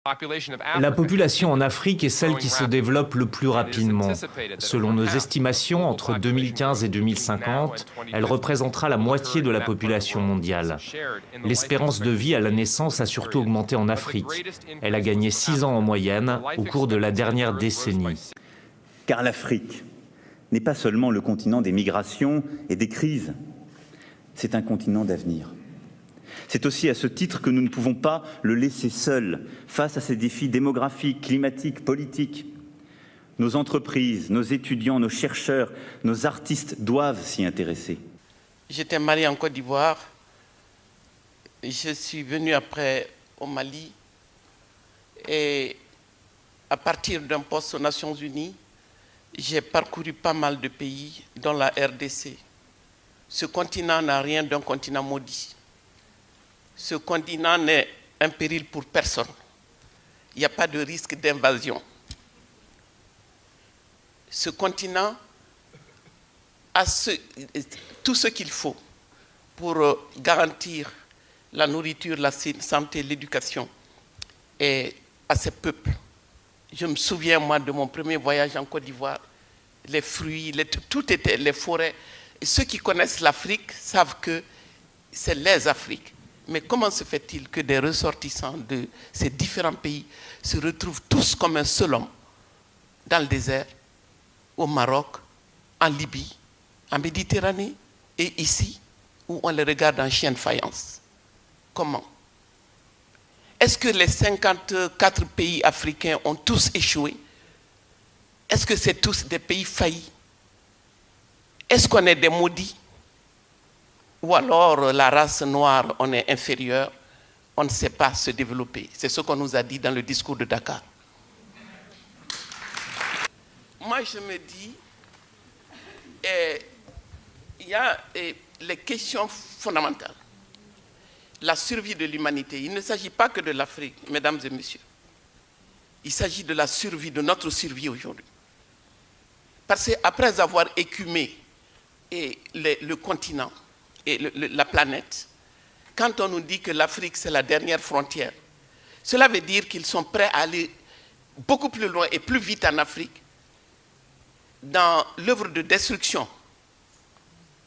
La population en Afrique est celle qui se développe le plus rapidement. Selon nos estimations, entre 2015 et 2050, elle représentera la moitié de la population mondiale. L'espérance de vie à la naissance a surtout augmenté en Afrique. Elle a gagné 6 ans en moyenne au cours de la dernière décennie. Car l'Afrique n'est pas seulement le continent des migrations et des crises, c'est un continent d'avenir. C'est aussi à ce titre que nous ne pouvons pas le laisser seul face à ces défis démographiques, climatiques, politiques. Nos entreprises, nos étudiants, nos chercheurs, nos artistes doivent s'y intéresser. J'étais marié en Côte d'Ivoire. Je suis venu après au Mali. Et à partir d'un poste aux Nations Unies, j'ai parcouru pas mal de pays, dont la RDC. Ce continent n'a rien d'un continent maudit. Ce continent n'est un péril pour personne. Il n'y a pas de risque d'invasion. Ce continent a tout ce qu'il faut pour garantir la nourriture, la santé, l'éducation à ces peuples. Je me souviens, moi, de mon premier voyage en Côte d'Ivoire, les fruits, tout était, les forêts. Et ceux qui connaissent l'Afrique savent que c'est les Afriques. Mais comment se fait-il que des ressortissants de ces différents pays se retrouvent tous comme un seul homme dans le désert, au Maroc, en Libye, en Méditerranée et ici, où on les regarde en chien de faïence? Comment? Est-ce que les 54 pays africains ont tous échoué? Est-ce que c'est tous des pays faillis? Est-ce qu'on est des maudits? Ou alors la race noire, on est inférieur, on ne sait pas se développer. C'est ce qu'on nous a dit dans le discours de Dakar. Moi, je me dis, il y a les questions fondamentales. La survie de l'humanité. Il ne s'agit pas que de l'Afrique, mesdames et messieurs. Il s'agit de la survie, de notre survie aujourd'hui. Parce qu'après avoir écumé le continent, et la planète, quand on nous dit que l'Afrique c'est la dernière frontière, cela veut dire qu'ils sont prêts à aller beaucoup plus loin et plus vite en Afrique dans l'œuvre de destruction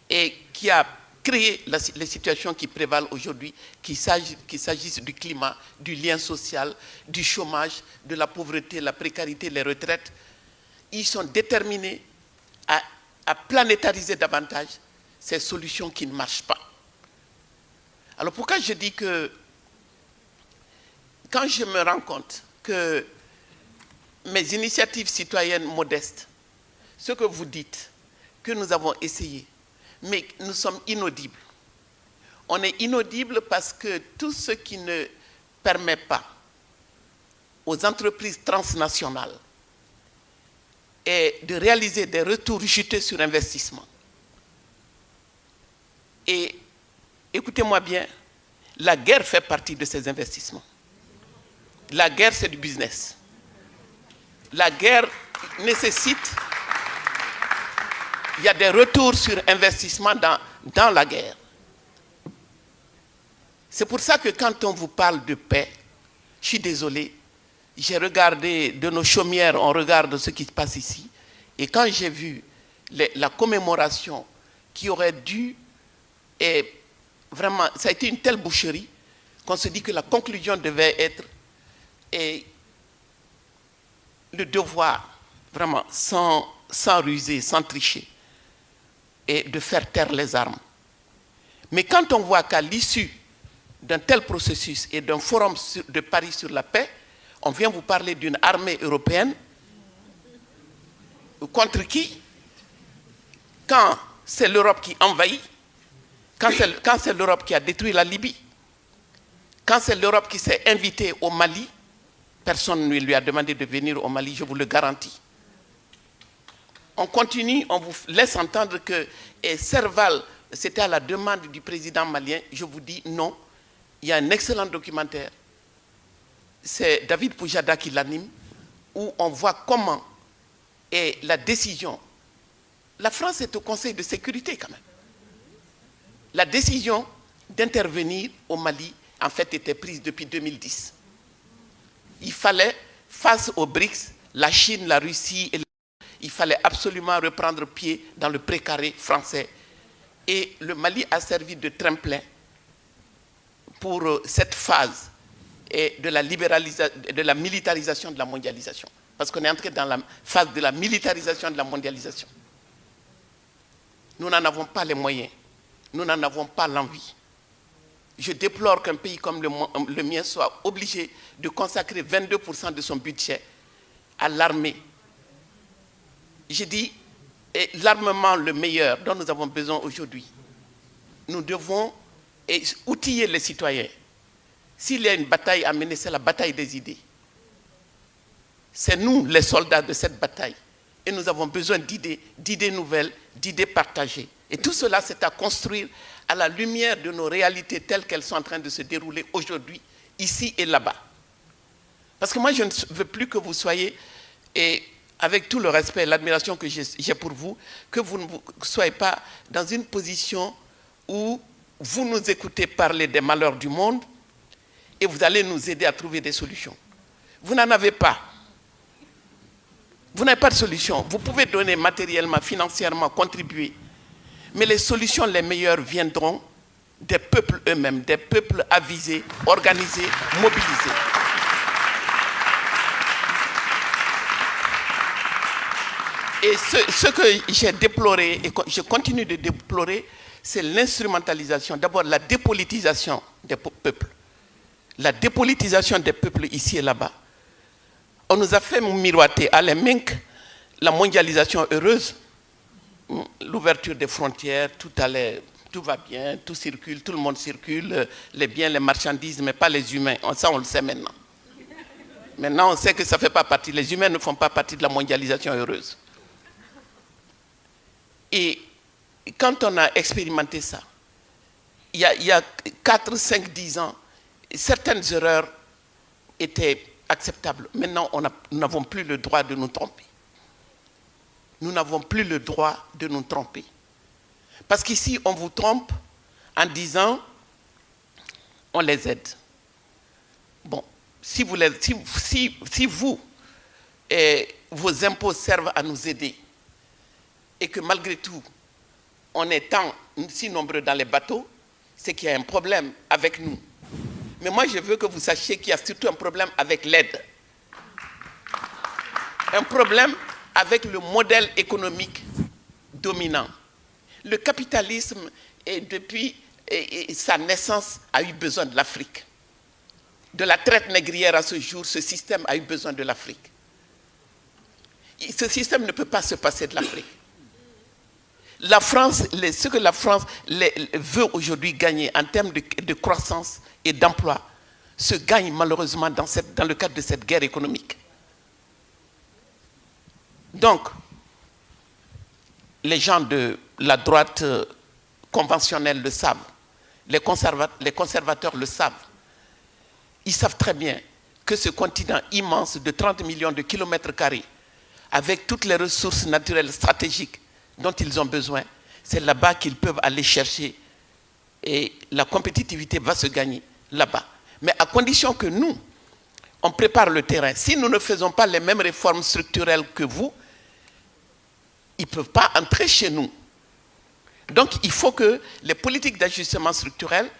et qui a créé les situations qui prévalent aujourd'hui, qu'il s'agisse du climat, du lien social, du chômage, de la pauvreté, la précarité, les retraites. Ils sont déterminés à planétariser davantage ces solutions qui ne marchent pas. Alors pourquoi je dis que quand je me rends compte que mes initiatives citoyennes modestes, ce que vous dites, que nous avons essayé, mais nous sommes inaudibles. On est inaudibles parce que tout ce qui ne permet pas aux entreprises transnationales est de réaliser des retours juteux sur investissement. Et écoutez-moi bien, la guerre fait partie de ces investissements. La guerre, c'est du business. La guerre nécessite, il y a des retours sur investissement dans la guerre. C'est pour ça que quand on vous parle de paix, je suis désolé, j'ai regardé de nos chaumières, on regarde ce qui se passe ici, et quand j'ai vu la commémoration qui aurait dû, et vraiment, ça a été une telle boucherie qu'on se dit que la conclusion devait être le devoir, vraiment, sans ruser, sans tricher, et de faire taire les armes. Mais quand on voit qu'à l'issue d'un tel processus et d'un forum de Paris sur la paix, on vient vous parler d'une armée européenne contre qui? Quand c'est l'Europe qui envahit, quand c'est l'Europe qui a détruit la Libye, quand c'est l'Europe qui s'est invitée au Mali, personne ne lui a demandé de venir au Mali, je vous le garantis. On continue, on vous laisse entendre que Serval, c'était à la demande du président malien, je vous dis non. Il y a un excellent documentaire, c'est David Poujada qui l'anime, où on voit comment est la décision. La France est au Conseil de sécurité quand même. La décision d'intervenir au Mali, en fait, était prise depuis 2010. il fallait, face aux BRICS, la Chine, la Russie, il fallait absolument reprendre pied dans le précaré français. Et le Mali a servi de tremplin pour cette phase de la militarisation de la mondialisation. Parce qu'on est entré dans la phase de la militarisation de la mondialisation. Nous n'en avons pas les moyens. Nous n'en avons pas l'envie. Je déplore qu'un pays comme le mien soit obligé de consacrer 22% de son budget à l'armée. Je dis, l'armement le meilleur dont nous avons besoin aujourd'hui, nous devons outiller les citoyens. S'il y a une bataille à mener, c'est la bataille des idées. C'est nous, les soldats de cette bataille. Et nous avons besoin d'idées nouvelles, d'idées partagées. Et tout cela, c'est à construire à la lumière de nos réalités telles qu'elles sont en train de se dérouler aujourd'hui, ici et là-bas. Parce que moi, je ne veux plus que vous soyez, et avec tout le respect et l'admiration que j'ai pour vous, que vous ne soyez pas dans une position où vous nous écoutez parler des malheurs du monde et vous allez nous aider à trouver des solutions. Vous n'en avez pas. Vous n'avez pas de solution. Vous pouvez donner matériellement, financièrement, contribuer. Mais les solutions les meilleures viendront des peuples eux-mêmes, des peuples avisés, organisés, mobilisés. Et ce que j'ai déploré, et que je continue de déplorer, c'est l'instrumentalisation, d'abord la dépolitisation des peuples. La dépolitisation des peuples ici et là-bas. On nous a fait miroiter à l'EMINC la mondialisation heureuse, l'ouverture des frontières, tout va bien, tout circule, tout le monde circule, les biens, les marchandises, mais pas les humains. Ça, on le sait maintenant. Maintenant, on sait que ça ne fait pas partie. Les humains ne font pas partie de la mondialisation heureuse. Et quand on a expérimenté ça, il y a 4, 5, 10 ans, certaines erreurs étaient acceptables. Maintenant, nous n'avons plus le droit de nous tromper. Nous n'avons plus le droit de nous tromper. Parce qu'ici, on vous trompe en disant, on les aide. Bon, si vous vos impôts servent à nous aider, et que malgré tout, on est si nombreux dans les bateaux, c'est qu'il y a un problème avec nous. Mais moi, je veux que vous sachiez qu'il y a surtout un problème avec l'aide. Un problème avec le modèle économique dominant. Le capitalisme, depuis sa naissance, a eu besoin de l'Afrique. De la traite négrière à ce jour, ce système a eu besoin de l'Afrique. Ce système ne peut pas se passer de l'Afrique. La France, ce que la France veut aujourd'hui gagner en termes de croissance et d'emploi, se gagne malheureusement dans le cadre de cette guerre économique. Donc, les gens de la droite conventionnelle le savent, les conservateurs le savent. Ils savent très bien que ce continent immense de 30 millions de kilomètres carrés, avec toutes les ressources naturelles stratégiques dont ils ont besoin, c'est là-bas qu'ils peuvent aller chercher et la compétitivité va se gagner là-bas. Mais à condition que nous, on prépare le terrain. Si nous ne faisons pas les mêmes réformes structurelles que vous, ils ne peuvent pas entrer chez nous. Donc il faut que les politiques d'ajustement structurel,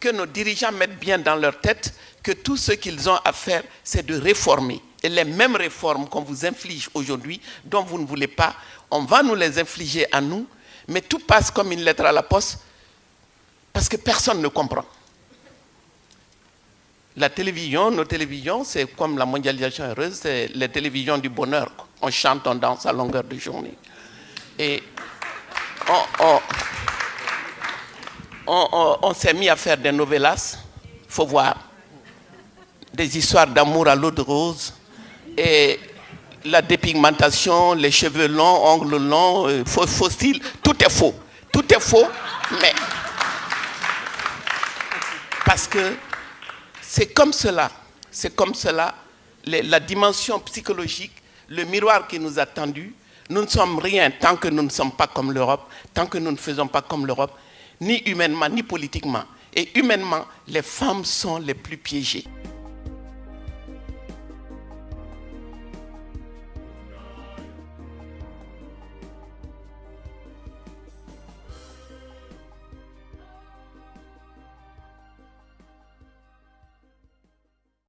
que nos dirigeants mettent bien dans leur tête que tout ce qu'ils ont à faire, c'est de réformer. Et les mêmes réformes qu'on vous inflige aujourd'hui, dont vous ne voulez pas, on va nous les infliger à nous, mais tout passe comme une lettre à la poste, parce que personne ne comprend. La télévision, nos télévisions, c'est comme la mondialisation heureuse, c'est les télévisions du bonheur. On chante, on danse à longueur de journée. Et on s'est mis à faire des novellas, il faut voir, des histoires d'amour à l'eau de rose, et la dépigmentation, les cheveux longs, ongles longs, faux style, tout est faux. Tout est faux, mais parce que c'est comme cela, la dimension psychologique, le miroir qui nous a tendus. Nous ne sommes rien tant que nous ne sommes pas comme l'Europe, tant que nous ne faisons pas comme l'Europe, ni humainement, ni politiquement. Et humainement, les femmes sont les plus piégées.